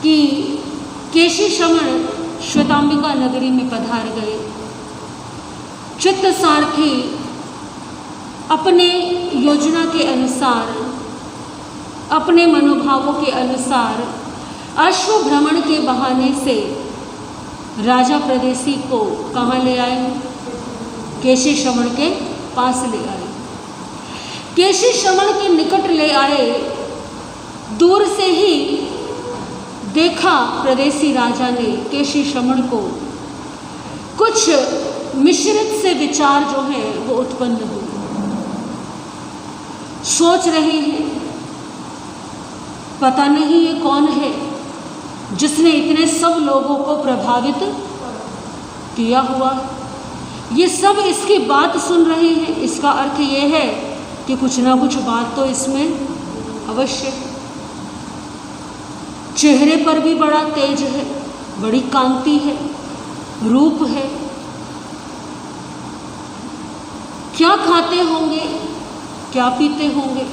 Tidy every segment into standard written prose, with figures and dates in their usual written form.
कि केशी श्रमण श्वेतांबिका नगरी में पधार गए। चित्त सारथी अपने योजना के अनुसार, अपने मनोभावों के अनुसार अश्व भ्रमण के बहाने से राजा प्रदेशी को कहाँ ले आए? केशी श्रमण के पास ले आए। केशी श्रमण के निकट ले आए। दूर से ही देखा प्रदेशी राजा ने केशी श्रमण को। कुछ मिश्रित से विचार जो है वो उत्पन्न हुए। सोच रहे हैं पता नहीं ये कौन है जिसने इतने सब लोगों को प्रभावित किया हुआ। ये सब इसकी बात सुन रहे हैं, इसका अर्थ ये है कि कुछ ना कुछ बात तो इसमें अवश्य। चेहरे पर भी बड़ा तेज है, बड़ी कांति है, रूप है। क्या खाते होंगे, क्या पीते होंगे?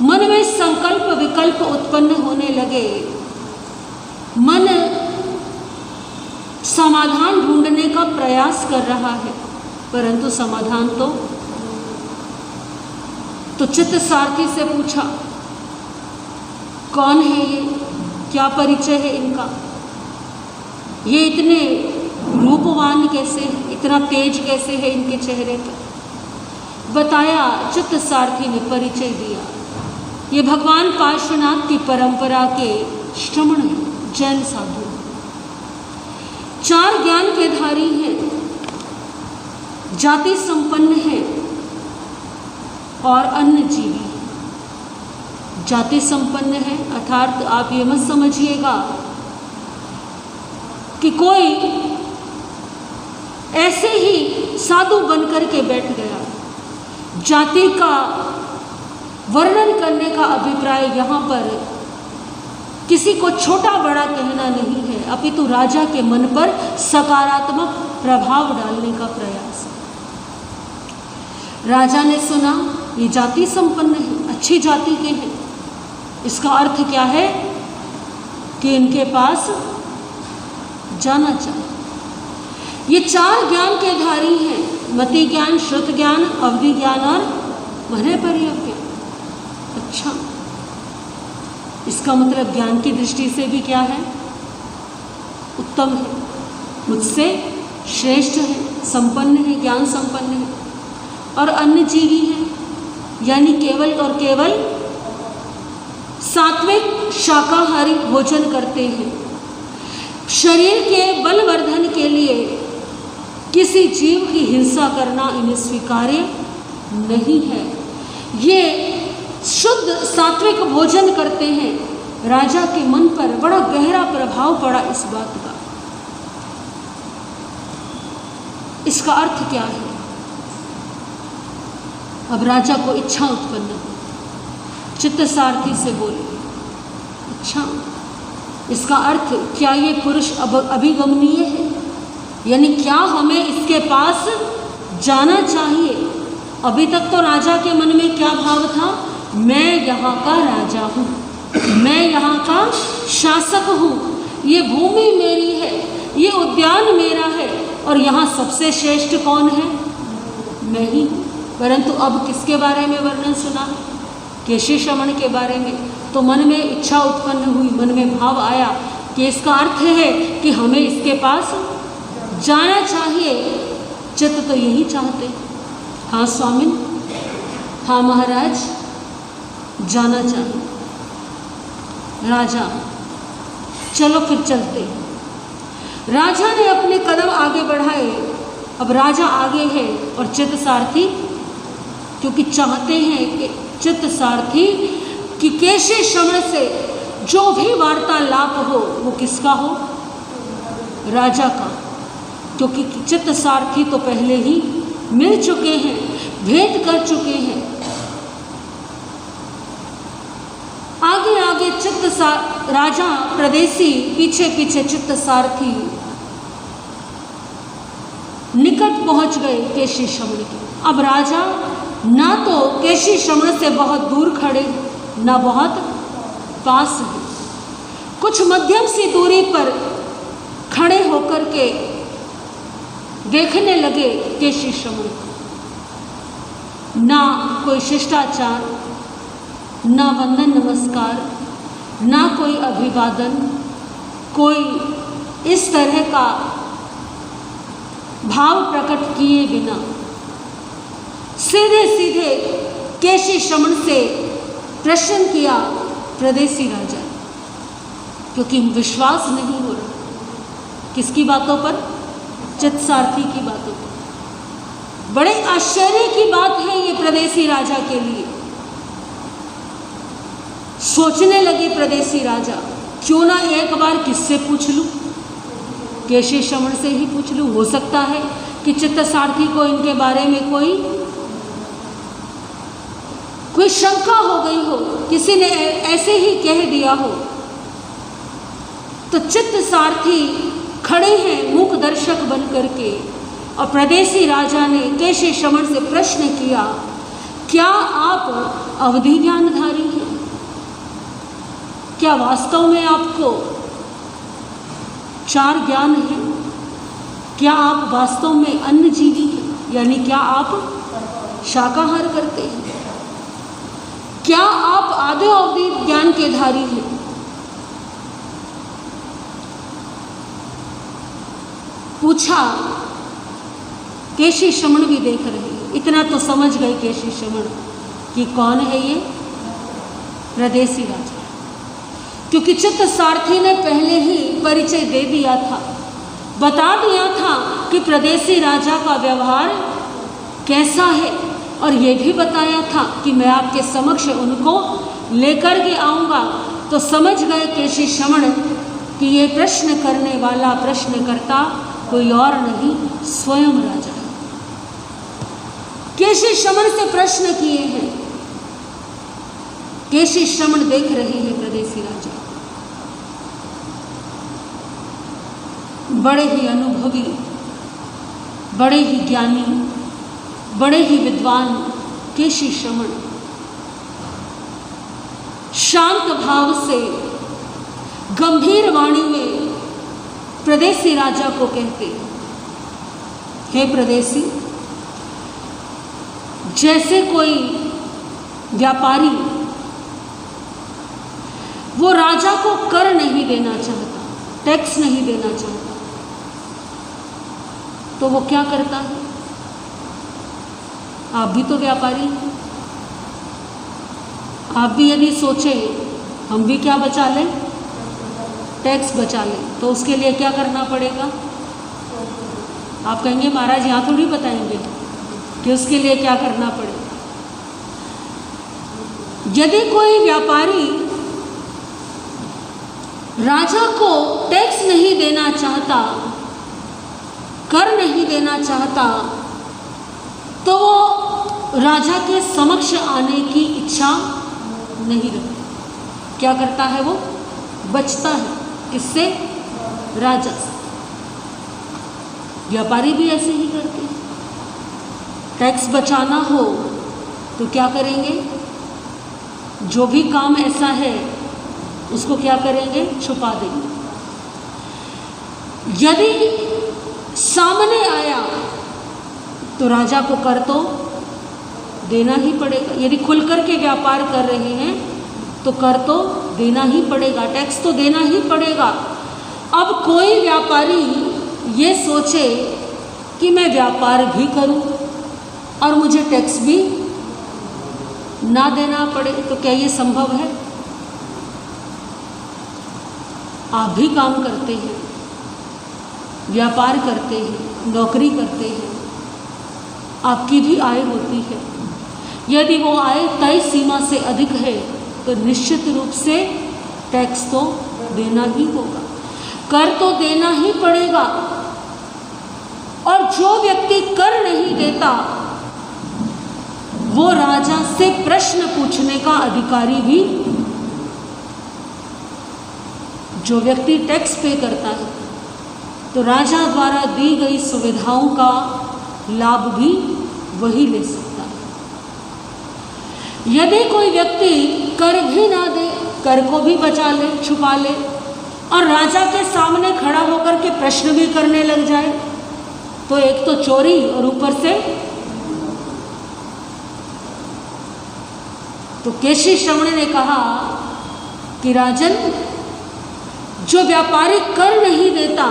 मन में संकल्प विकल्प उत्पन्न होने लगे। मन समाधान ढूंढने का प्रयास कर रहा है, परंतु समाधान तो चित्त सारथी से पूछा, कौन है ये, क्या परिचय है इनका, ये इतने रूपवान कैसे है, इतना तेज कैसे है इनके चेहरे पर? बताया, चित्त सारथी ने परिचय दिया। ये भगवान पार्श्वनाथ की परंपरा के श्रमण हैं, जैन साधु। 4 ज्ञान के धारी हैं, जाति संपन्न हैं और अन्न जीवी। जाति संपन्न है अर्थात आप ये मत समझिएगा कि कोई ऐसे ही साधु बनकर के बैठ गया। जाति का वर्णन करने का अभिप्राय यहाँ पर किसी को छोटा बड़ा कहना नहीं है, अपितु राजा के मन पर सकारात्मक प्रभाव डालने का प्रयास। राजा ने सुना ये जाति संपन्न है, अच्छी जाति के हैं। इसका अर्थ क्या है कि इनके पास जाना चाहिए। ये 4 ज्ञान के धारी हैं, मति ज्ञान, श्रुत ज्ञान, अवधि ज्ञान और मने पर्यव्य। अच्छा, इसका मतलब ज्ञान की दृष्टि से भी क्या है? उत्तम है, मुझसे श्रेष्ठ है, संपन्न है, ज्ञान संपन्न है। और अन्य जीवी है, यानी केवल और केवल सात्विक शाकाहारी भोजन करते हैं। शरीर के बलवर्धन के लिए किसी जीव की हिंसा करना इन्हें स्वीकार्य नहीं है। ये शुद्ध सात्विक भोजन करते हैं। राजा के मन पर बड़ा गहरा प्रभाव पड़ा इस बात का। इसका अर्थ क्या है? अब राजा को इच्छा उत्पन्न हुई। चित्त सारथी से बोले, अच्छा, इसका अर्थ क्या ये पुरुष अभिगमनीय है? यानी क्या हमें इसके पास जाना चाहिए? अभी तक तो राजा के मन में क्या भाव था? मैं यहाँ का राजा हूँ, मैं यहाँ का शासक हूँ, ये भूमि मेरी है, ये उद्यान मेरा है और यहाँ सबसे श्रेष्ठ कौन है? मैं ही। परंतु अब किसके बारे में वर्णन सुना? केशी श्रमण के बारे में। तो मन में इच्छा उत्पन्न हुई, मन में भाव आया कि इसका अर्थ है कि हमें इसके पास जाना चाहिए। चित्त तो यही चाहते। हाँ स्वामिन, हाँ महाराज, जाना चाहिए। राजा, चलो फिर चलते हैं। राजा ने अपने कदम आगे बढ़ाए। अब राजा आगे है और चित्त सारथी, क्योंकि चाहते हैं कि चित्त सारथी कि केशी श्रमण से जो भी वार्तालाप हो वो किसका हो? राजा का। क्योंकि चित्त सारथी तो पहले ही मिल चुके हैं, भेंट कर चुके हैं। आगे आगे राजा प्रदेशी, पीछे पीछे चित्त सारथी निकट पहुंच गए केशी श्रमण के। अब राजा ना तो केशी श्रमण से बहुत दूर खड़े, ना बहुत पास है। कुछ मध्यम सी दूरी पर खड़े होकर के देखने लगे केशी श्रमण को। ना कोई शिष्टाचार, ना वंदन नमस्कार, ना कोई अभिवादन, कोई इस तरह का भाव प्रकट किए बिना सीधे सीधे केशी श्रमण से प्रश्न किया प्रदेशी राजा, क्योंकि विश्वास नहीं हो रहा। किसकी बातों पर? चित्तसारथी की बातों पर। बड़े आश्चर्य की बात है ये प्रदेशी राजा के लिए। सोचने लगे प्रदेशी राजा, क्यों ना एक बार किससे पूछ लूं, केशी श्रमण से ही पूछ लूं। हो सकता है कि चित्तसारथी को इनके बारे में कोई शंका हो गई हो, किसी ने ऐसे ही कह दिया हो। तो चित्तसारथी खड़े हैं मूक दर्शक बन करके, और प्रदेशी राजा ने केशी श्रमण से प्रश्न किया, क्या आप अवधि ज्ञानधारी हैं? क्या वास्तव में आपको 4 ज्ञान है? क्या आप वास्तव में अन्नजीवी हैं? यानी क्या आप शाकाहार करते हैं? क्या आप आधे अवधि ज्ञान के धारी हैं? पूछा। केशी श्रमण भी देख रहे हैं। इतना तो समझ गए केशी श्रमण कि कौन है ये? प्रदेशी राजा। क्योंकि चित्तसारथी ने पहले ही परिचय दे दिया था, बता दिया था कि प्रदेशी राजा का व्यवहार कैसा है, और ये भी बताया था कि मैं आपके समक्ष उनको लेकर के आऊँगा। तो समझ गए केशी श्रमण कि ये प्रश्न करने वाला प्रश्नकर्ता कोई और नहीं, स्वयं राजा है। केशी श्रमण से प्रश्न किए हैं। केशी श्रमण देख रहे हैं प्रदेशी राजा, बड़े ही अनुभवी, बड़े ही ज्ञानी, बड़े ही विद्वान केशी श्रमण शांत भाव से गंभीर वाणी में प्रदेशी राजा को कहते, हे प्रदेशी, जैसे कोई व्यापारी वो राजा को कर नहीं देना चाहता, टैक्स नहीं देना चाहता, तो वो क्या करता है? आप भी तो व्यापारी हैं। आप भी यदि सोचें हम भी क्या बचा लें, टैक्स बचा लें, तो उसके लिए क्या करना पड़ेगा? आप कहेंगे महाराज यहाँ थोड़ी बताएंगे कि उसके लिए क्या करना पड़ेगा। यदि कोई व्यापारी राजा को टैक्स नहीं देना चाहता, कर नहीं देना चाहता, तो वो राजा के समक्ष आने की इच्छा नहीं रखता। क्या करता है? वो बचता है। किससे? राजा से। व्यापारी भी ऐसे ही करते हैं। टैक्स बचाना हो तो क्या करेंगे? जो भी काम ऐसा है उसको क्या करेंगे? छुपा देंगे। यदि सामने आया तो राजा को कर तो देना ही पड़ेगा। यदि खुल कर के व्यापार कर रहे हैं तो कर तो देना ही पड़ेगा, टैक्स तो देना ही पड़ेगा। अब कोई व्यापारी ये सोचे कि मैं व्यापार भी करूं और मुझे टैक्स भी ना देना पड़े, तो क्या ये संभव है? आप भी काम करते हैं, व्यापार करते हैं, नौकरी करते हैं, आपकी भी आय होती है। यदि वो आय तय सीमा से अधिक है तो निश्चित रूप से टैक्स तो देना ही होगा, कर तो देना ही पड़ेगा। और जो व्यक्ति कर नहीं देता वो राजा से प्रश्न पूछने का अधिकारी भी, जो व्यक्ति टैक्स पे करता है तो राजा द्वारा दी गई सुविधाओं का लाभ भी वही ले सकता है। यदि कोई व्यक्ति कर भी ना दे, कर को भी बचा ले, छुपा ले और राजा के सामने खड़ा होकर के प्रश्न भी करने लग जाए, तो एक तो चोरी और ऊपर से। तो केशी श्रवण ने कहा कि राजन, जो व्यापारी कर नहीं देता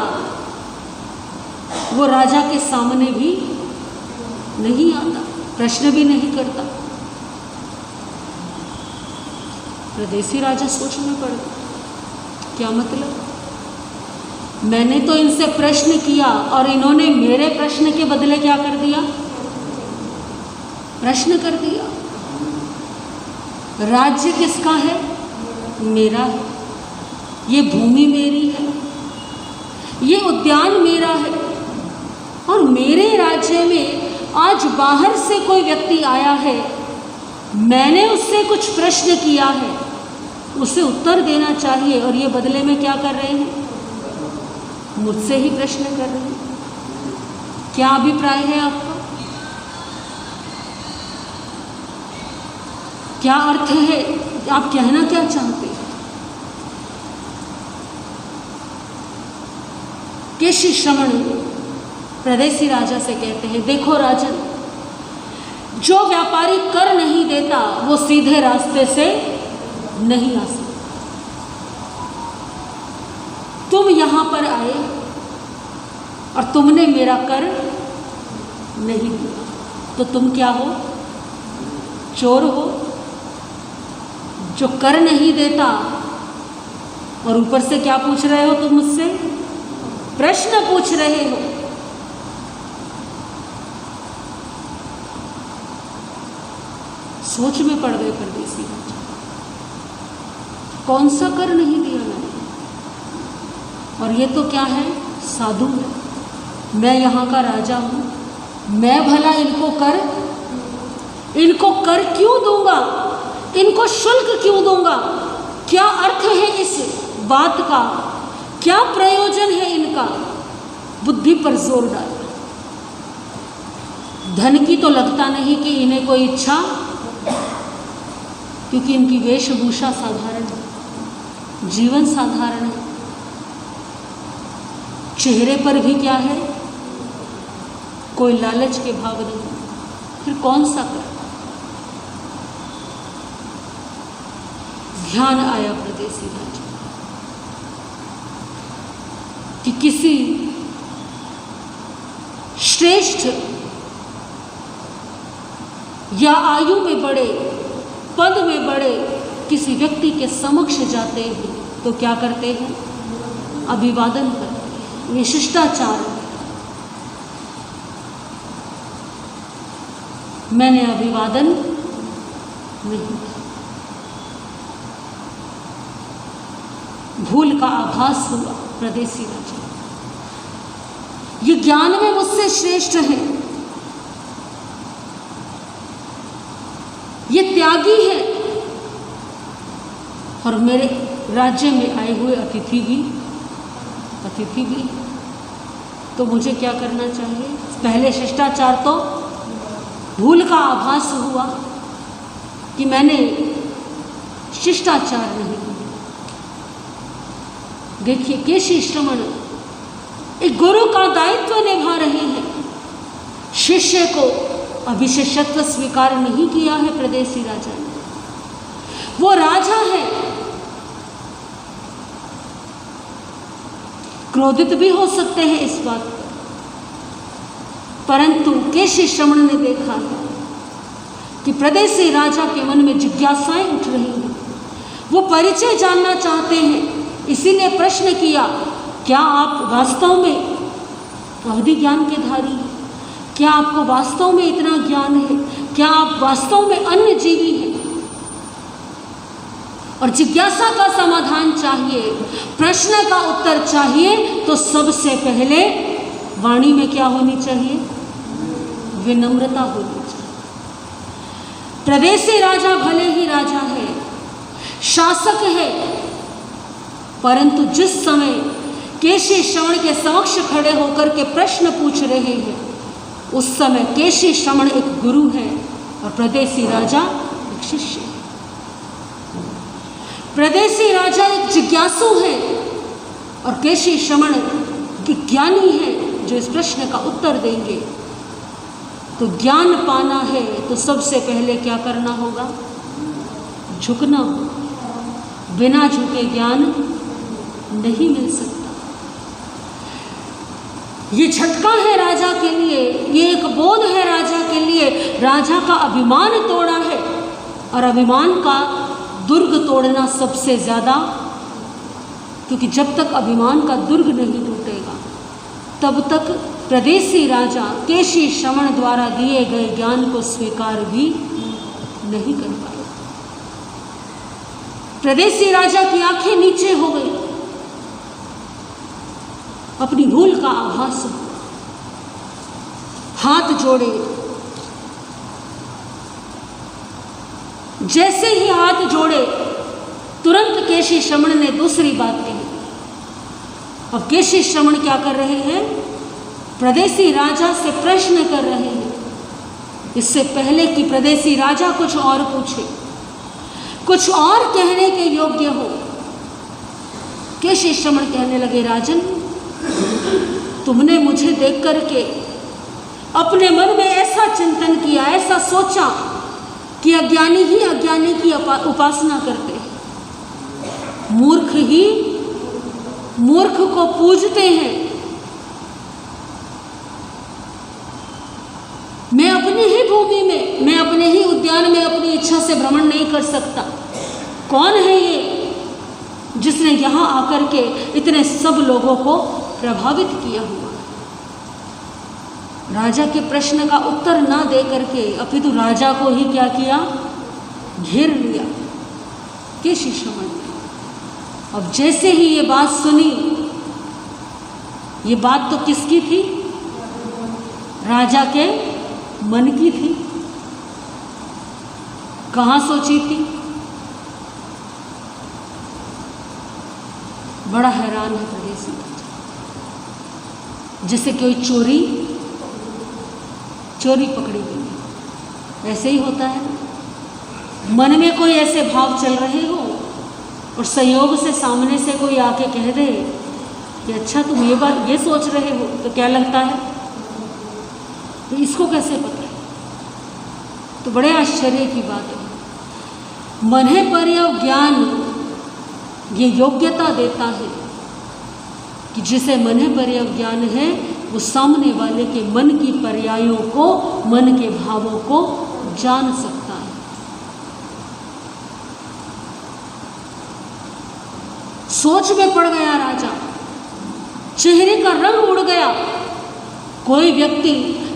वो राजा के सामने भी नहीं आता, प्रश्न भी नहीं करता। प्रदेशी राजा सोचने पड़ गया, क्या मतलब? मैंने तो इनसे प्रश्न किया और इन्होंने मेरे प्रश्न के बदले क्या कर दिया? प्रश्न कर दिया। राज्य किसका है? मेरा है। ये भूमि मेरी है, ये उद्यान मेरा है, और मेरे राज्य में आज बाहर से कोई व्यक्ति आया है, मैंने उससे कुछ प्रश्न किया है, उसे उत्तर देना चाहिए, और ये बदले में क्या कर रहे हैं? मुझसे ही प्रश्न कर रहे हैं। क्या अभिप्राय है आपका? क्या अर्थ है? आप कहना क्या चाहते हैं? केशी श्रवण प्रदेशी राजा से कहते हैं, देखो राजन, जो व्यापारी कर नहीं देता वो सीधे रास्ते से नहीं आ सकता। तुम यहां पर आए और तुमने मेरा कर नहीं दिया, तो तुम क्या हो? चोर हो, जो कर नहीं देता और ऊपर से क्या पूछ रहे हो? तुम मुझसे प्रश्न पूछ रहे हो। सोच में पड़ गए परदेसी राजा, कौन सा कर नहीं दिया मैंने? और ये तो क्या है? साधु है, मैं यहाँ का राजा हूँ, मैं भला इनको कर क्यों दूंगा? इनको शुल्क क्यों दूंगा? क्या अर्थ है इस बात का? क्या प्रयोजन है इनका? बुद्धि पर जोर डाला। धन की तो लगता नहीं कि इन्हें कोई इच्छा, क्योंकि इनकी वेशभूषा साधारण है, जीवन साधारण है, चेहरे पर भी क्या है? कोई लालच के भाव नहीं। फिर कौन सा कर? ध्यान आया प्रदेशी राजा कि किसी श्रेष्ठ या आयु में बड़े, पद में बड़े किसी व्यक्ति के समक्ष जाते हैं तो क्या करते हैं? अभिवादन करते हैं, ये शिष्टाचार है। मैंने अभिवादन नहीं किया। भूल का आभास हुआ प्रदेशी राजा, ये ज्ञान में मुझसे श्रेष्ठ है, ये त्यागी है, और मेरे राज्य में आए हुए अतिथि भी, तो मुझे क्या करना चाहिए? पहले शिष्टाचार तो भूल का आभास हुआ कि मैंने शिष्टाचार नहीं किया। देखिए, केशी श्रवण एक गुरु का दायित्व निभा रहे हैं, शिष्य को अभिशिष्यत्व स्वीकार नहीं किया है प्रदेशी राजा ने। वो राजा है, क्रोधित भी हो सकते हैं इस बात पर, परंतु केशी श्रवण ने देखा है कि प्रदेशी राजा के मन में जिज्ञासाएं उठ रही हैं, वो परिचय जानना चाहते हैं, इसीलिए प्रश्न किया, क्या आप वास्तव में अवधि ज्ञान के धारी हैं? क्या आपको वास्तव में इतना ज्ञान है? क्या आप वास्तव में अन्य जीवी हैं? और जिज्ञासा का समाधान चाहिए, प्रश्न का उत्तर चाहिए, तो सबसे पहले वाणी में क्या होनी चाहिए? विनम्रता होनी चाहिए। प्रदेशी राजा भले ही राजा है, शासक है, परंतु जिस समय केशी श्रवण के समक्ष खड़े होकर के प्रश्न पूछ रहे हैं, उस समय केशी श्रवण एक गुरु है और प्रदेशी राजा एक शिष्य है। प्रदेशी राजा एक जिज्ञासु है और केशी श्रमण ज्ञानी है जो इस प्रश्न का उत्तर देंगे। तो ज्ञान पाना है तो सबसे पहले क्या करना होगा? झुकना। बिना झुके ज्ञान नहीं मिल सकता। ये झटका है राजा के लिए, ये एक बोध है राजा के लिए। राजा का अभिमान तोड़ा है और अभिमान का दुर्ग तोड़ना सबसे ज्यादा, क्योंकि जब तक अभिमान का दुर्ग नहीं टूटेगा तब तक प्रदेशी राजा केशी श्रमण द्वारा दिए गए ज्ञान को स्वीकार भी नहीं कर पाए। प्रदेशी राजा की आंखें नीचे हो गई, अपनी भूल का आभास हुआ, हाथ जोड़े। जैसे ही हाथ जोड़े तुरंत केशी श्रमण ने दूसरी बात कही। अब केशी श्रमण क्या कर रहे हैं? प्रदेशी राजा से प्रश्न कर रहे हैं, इससे पहले कि प्रदेशी राजा कुछ और पूछे, कुछ और कहने के योग्य हो। केशी श्रमण कहने लगे, राजन, तुमने मुझे देख करके अपने मन में ऐसा चिंतन किया, ऐसा सोचा कि अज्ञानी ही अज्ञानी की उपासना करते हैं, मूर्ख ही मूर्ख को पूजते हैं। मैं अपनी ही भूमि में, मैं अपने ही उद्यान में अपनी इच्छा से भ्रमण नहीं कर सकता। कौन है ये जिसने यहाँ आकर के इतने सब लोगों को प्रभावित किया हुआ? राजा के प्रश्न का उत्तर ना दे करके अपितु राजा को ही क्या किया? घेर लिया केशी श्रमण ने। अब जैसे ही ये बात सुनी, ये बात तो किसकी थी? राजा के मन की थी। कहाँ सोची थी? बड़ा हैरान है प्रदेशी राजा। जैसे कोई चोरी पकड़ी गई, ऐसे ही होता है। मन में कोई ऐसे भाव चल रहे हो और संयोग से सामने से कोई आके कह दे कि अच्छा तुम ये सोच रहे हो, तो क्या लगता है? तो इसको कैसे पता है? तो बड़े आश्चर्य की बात है। मन पर्यव ज्ञान ये योग्यता देता है कि जिसे मन पर्यव ज्ञान है वो सामने वाले के मन की पर्यायों को, मन के भावों को जान सकता है। सोच में पड़ गया राजा, चेहरे का रंग उड़ गया। कोई व्यक्ति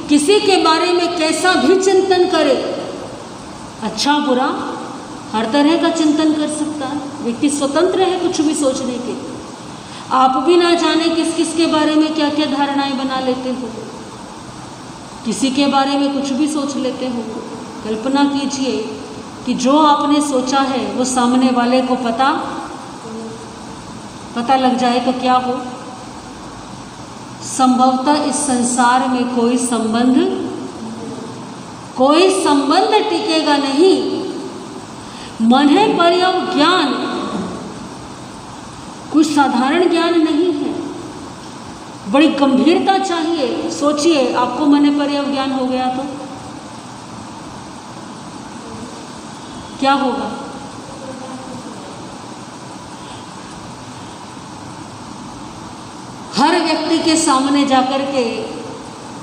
किसी के बारे में कैसा भी चिंतन करे, अच्छा बुरा हर तरह का चिंतन कर सकता है। व्यक्ति स्वतंत्र है कुछ भी सोचने के। आप भी ना जाने किस किस के बारे में क्या क्या धारणाएं बना लेते हो, किसी के बारे में कुछ भी सोच लेते हो। कल्पना कीजिए कि जो आपने सोचा है वो सामने वाले को पता लग जाए तो क्या हो? संभवतः इस संसार में कोई संबंध टिकेगा नहीं। मन पर्यव ज्ञान कुछ साधारण ज्ञान नहीं है, बड़ी गंभीरता चाहिए। सोचिए आपको मन पर्यव ज्ञान हो गया तो क्या होगा? हर व्यक्ति के सामने जाकर के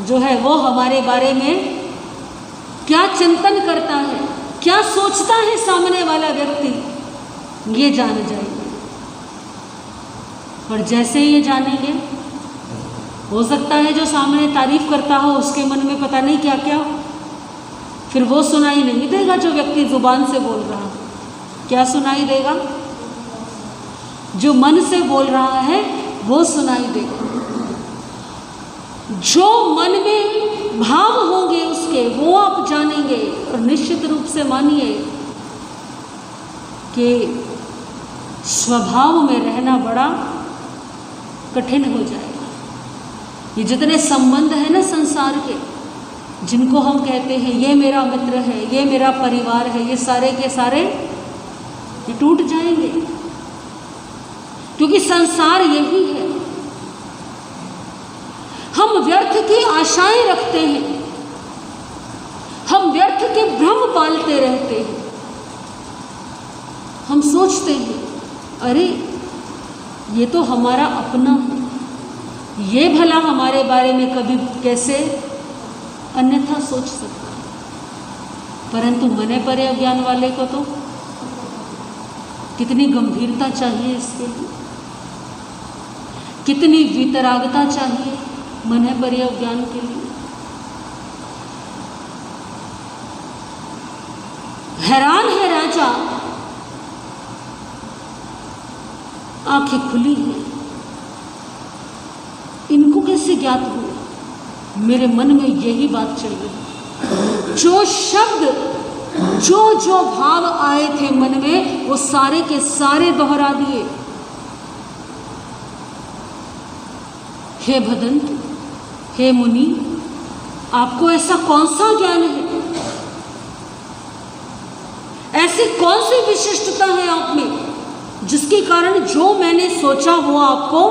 जो है वो हमारे बारे में क्या चिंतन करता है, क्या सोचता है सामने वाला व्यक्ति, ये जान जाएंगे। और जैसे ही ये जानेंगे, हो सकता है जो सामने तारीफ करता हो उसके मन में पता नहीं क्या क्या, फिर वो सुनाई नहीं देगा जो व्यक्ति जुबान से बोल रहा है। क्या सुनाई देगा? जो मन से बोल रहा है वो सुनाई देगा। जो मन में भाव होंगे उसके वो आप जानेंगे। और निश्चित रूप से मानिए कि स्वभाव में रहना बड़ा कठिन हो जाएगा। ये जितने संबंध हैं ना संसार के, जिनको हम कहते हैं ये मेरा मित्र है, ये मेरा परिवार है, ये सारे के सारे ये टूट जाएंगे, क्योंकि संसार यही है। हम व्यर्थ की आशाएं रखते हैं, हम व्यर्थ के भ्रम पालते रहते हैं। हम सोचते हैं अरे ये तो हमारा अपना है, ये भला हमारे बारे में कभी कैसे अन्यथा सोच सकता है। परंतु मने परे अज्ञान वाले को तो कितनी गंभीरता चाहिए इसके लिए, कितनी वितरागता चाहिए मने परे अज्ञान के लिए। हैरान है राजा, आंखें खुली हैं, इनको कैसे ज्ञात हुआ? मेरे मन में यही बात चल रही। जो शब्द जो भाव आए थे मन में, वो सारे के सारे दोहरा दिए। हे भदंत, हे मुनि, आपको ऐसा कौन सा ज्ञान है, ऐसी कौन सी विशिष्टता है आप में, जिसके कारण जो मैंने सोचा वो आपको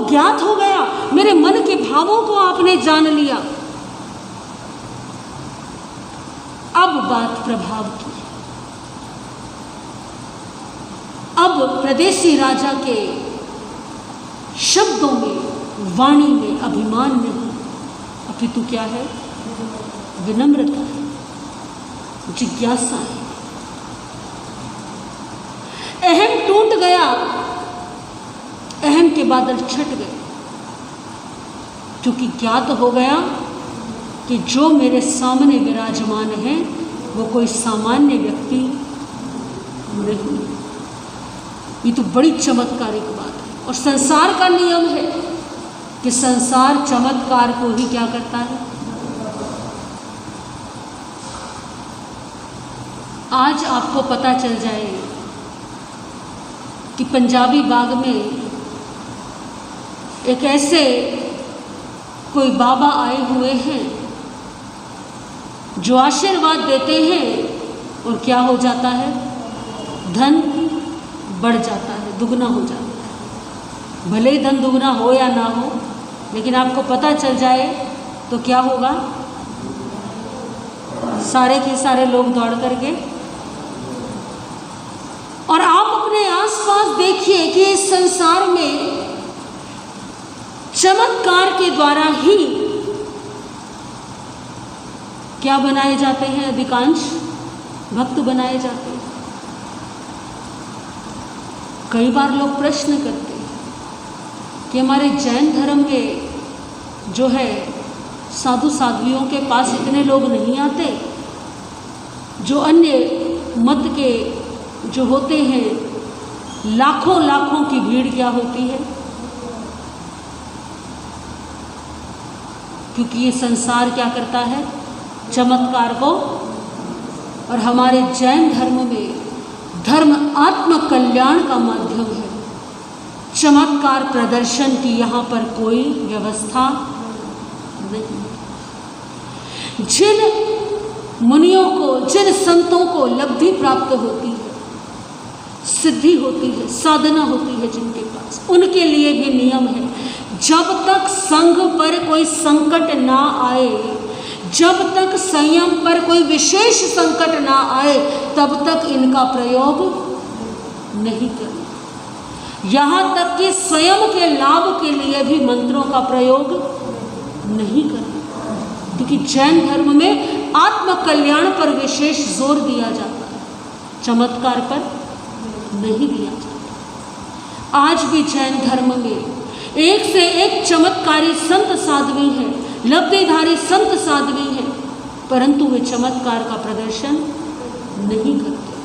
ज्ञात हो गया, मेरे मन के भावों को आपने जान लिया। अब बात प्रभाव की। अब प्रदेशी राजा के शब्दों में, वाणी में अभिमान नहीं, अपितु क्या है? विनम्रता है, जिज्ञासा है। अहम टूट गया, अहम के बादल छट गए, क्योंकि ज्ञात हो गया कि जो मेरे सामने विराजमान है वो कोई सामान्य व्यक्ति नहीं। ये तो बड़ी चमत्कारिक बात है, और संसार का नियम है कि संसार चमत्कार को ही क्या करता है। आज आपको पता चल जाए कि पंजाबी बाग में एक ऐसे कोई बाबा आए हुए हैं जो आशीर्वाद देते हैं, और क्या हो जाता है? धन बढ़ जाता है, दुगना हो जाता है। भले ही धन दुगना हो या ना हो, लेकिन आपको पता चल जाए तो क्या होगा? सारे के सारे लोग दौड़ करके, और आप अपने आसपास देखिए कि इस संसार में चमत्कार के द्वारा ही क्या बनाए जाते हैं? अधिकांश भक्त बनाए जाते हैं। कई बार लोग प्रश्न करते हैं कि हमारे जैन धर्म में जो है साधु साध्वियों के पास इतने लोग नहीं आते, जो अन्य मत के जो होते हैं लाखों लाखों की भीड़ क्या होती है? क्योंकि ये संसार क्या करता है? चमत्कार को। और हमारे जैन धर्म में धर्म आत्म कल्याण का माध्यम है, चमत्कार प्रदर्शन की यहाँ पर कोई व्यवस्था नहीं। जिन मुनियों को, जिन संतों को लब्धि प्राप्त होती है, सिद्धि होती है, साधना होती है जिनके पास, उनके लिए भी नियम है, जब तक संघ पर कोई संकट ना आए, जब तक संयम पर कोई विशेष संकट ना आए, तब तक इनका प्रयोग नहीं करना। यहाँ तक कि स्वयं के लाभ के लिए भी मंत्रों का प्रयोग नहीं करना, क्योंकि जैन धर्म में आत्म कल्याण पर विशेष जोर दिया जाता है, चमत्कार पर नहीं दिया जाता। आज भी जैन धर्म में एक से एक चमत्कारी संत साध्वी हैं, लब्धिधारी संत साध्वी हैं, परंतु वे चमत्कार का प्रदर्शन नहीं करते।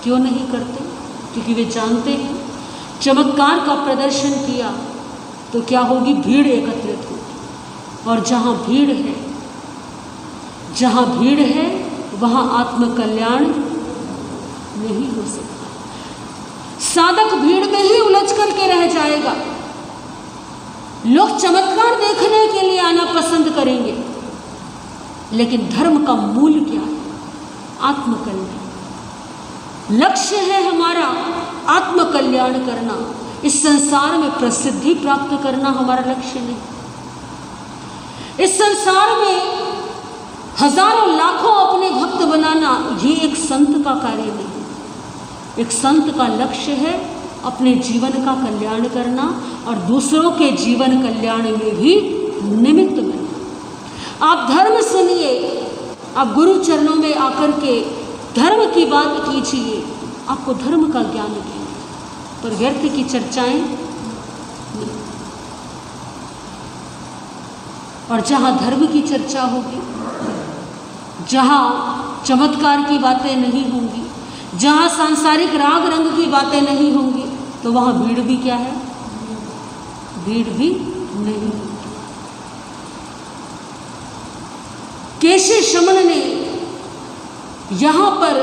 क्यों नहीं करते? क्योंकि वे जानते हैं चमत्कार का प्रदर्शन किया तो क्या होगी? भीड़ एकत्रित होगी, और जहाँ भीड़ है वहाँ आत्म कल्याण नहीं हो सकता। साधक भीड़ में ही उलझ करके रह जाएगा। लोग चमत्कार देखने के लिए आना पसंद करेंगे, लेकिन धर्म का मूल क्या है? आत्मकल्याण। लक्ष्य है हमारा आत्म कल्याण करना, इस संसार में प्रसिद्धि प्राप्त करना हमारा लक्ष्य नहीं। इस संसार में हजारों लाखों अपने भक्त बनाना ये एक संत का कार्य नहीं। एक संत का लक्ष्य है अपने जीवन का कल्याण करना और दूसरों के जीवन कल्याण में भी निमित्त बनना। आप धर्म सुनिए, आप गुरु चरणों में आकर के धर्म की बात कीजिए, आपको धर्म का ज्ञान देंगे, पर व्यर्थ की चर्चाएं नहीं। और जहाँ धर्म की चर्चा होगी, जहाँ चमत्कार की बातें नहीं होंगी, जहाँ सांसारिक राग रंग की बातें नहीं होंगी, तो वहाँ भीड़ भी क्या है? भीड़ भी नहीं होगी। केशी शमन ने यहाँ पर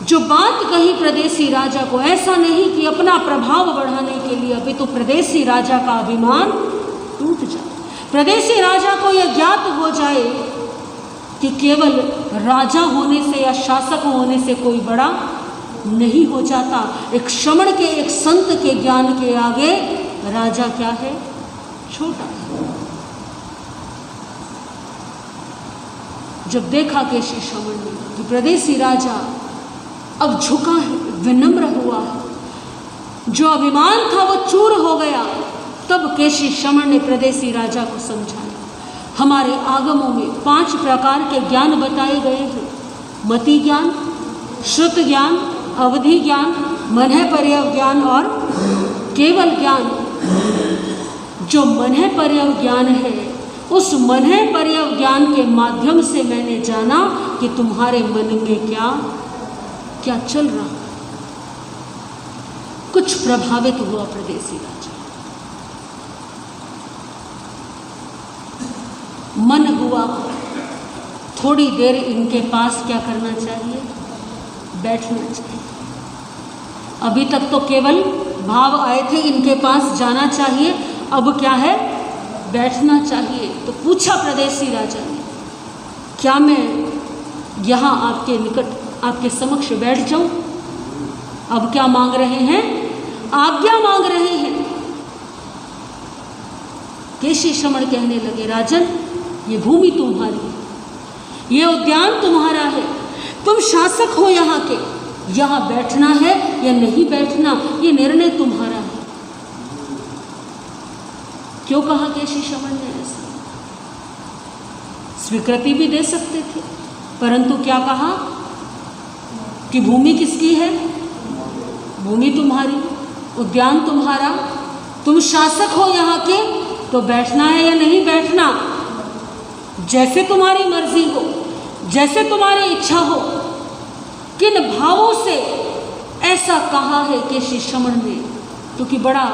जो बात कही प्रदेशी राजा को, ऐसा नहीं कि अपना प्रभाव बढ़ाने के लिए, अभी तो प्रदेशी राजा का अभिमान टूट जाए, प्रदेशी राजा को यह ज्ञात हो जाए कि केवल राजा होने से या शासक होने से कोई बड़ा नहीं हो जाता। एक श्रमण के, एक संत के ज्ञान के आगे राजा क्या है? छोटा है। जब देखा केशी श्रमण ने कि प्रदेशी राजा अब झुका है, विनम्र हुआ है, जो अभिमान था वो चूर हो गया, तब केशी श्रमण ने प्रदेशी राजा को समझाया। हमारे आगमों में 5 प्रकार के ज्ञान बताए गए हैं। मति ज्ञान, श्रुत ज्ञान, अवधि ज्ञान, मनः पर्यव ज्ञान और केवल ज्ञान। जो मनः पर्यव ज्ञान है, उस मनः पर्यव ज्ञान के माध्यम से मैंने जाना कि तुम्हारे मन में क्या क्या चल रहा। कुछ प्रभावित हुआ प्रदेशी राजा, मन हुआ थोड़ी देर इनके पास क्या करना चाहिए? बैठना चाहिए। अभी तक तो केवल भाव आए थे, इनके पास जाना चाहिए, अब क्या है? बैठना चाहिए। तो पूछा प्रदेशी राजा ने, क्या मैं यहाँ आपके निकट, आपके समक्ष बैठ जाऊं? अब क्या मांग रहे हैं? आज्ञा मांग रहे हैं। केशी श्रमण कहने लगे, राजन, ये भूमि तुम्हारी है, ये उद्यान तुम्हारा है, तुम शासक हो यहाँ के, यहाँ बैठना है या नहीं बैठना ये निर्णय तुम्हारा है। क्यों कहा केशी श्रमण ने ऐसा? स्वीकृति भी दे सकते थे, परंतु क्या कहा कि भूमि किसकी है? भूमि तुम्हारी, उद्यान तुम्हारा, तुम शासक हो यहाँ के, तो बैठना है या नहीं बैठना जैसे तुम्हारी मर्जी हो, जैसे तुम्हारी इच्छा हो। किन भावों से ऐसा कहा है केशी श्रमण ने, क्योंकि बड़ा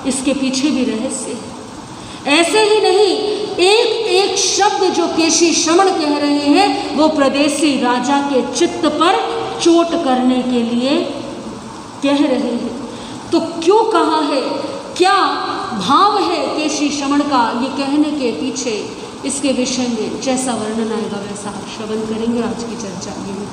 इसके पीछे भी रहस्य है। ऐसे ही नहीं, एक एक शब्द जो केशी श्रमण कह रहे हैं वो प्रदेशी राजा के चित्त पर चोट करने के लिए कह रहे हैं। तो क्यों कहा है, क्या भाव है केशी श्रमण का ये कहने के पीछे, इसके विषय में जैसा वर्णन आएगा वैसा आप श्रवण करेंगे। आज की चर्चा यही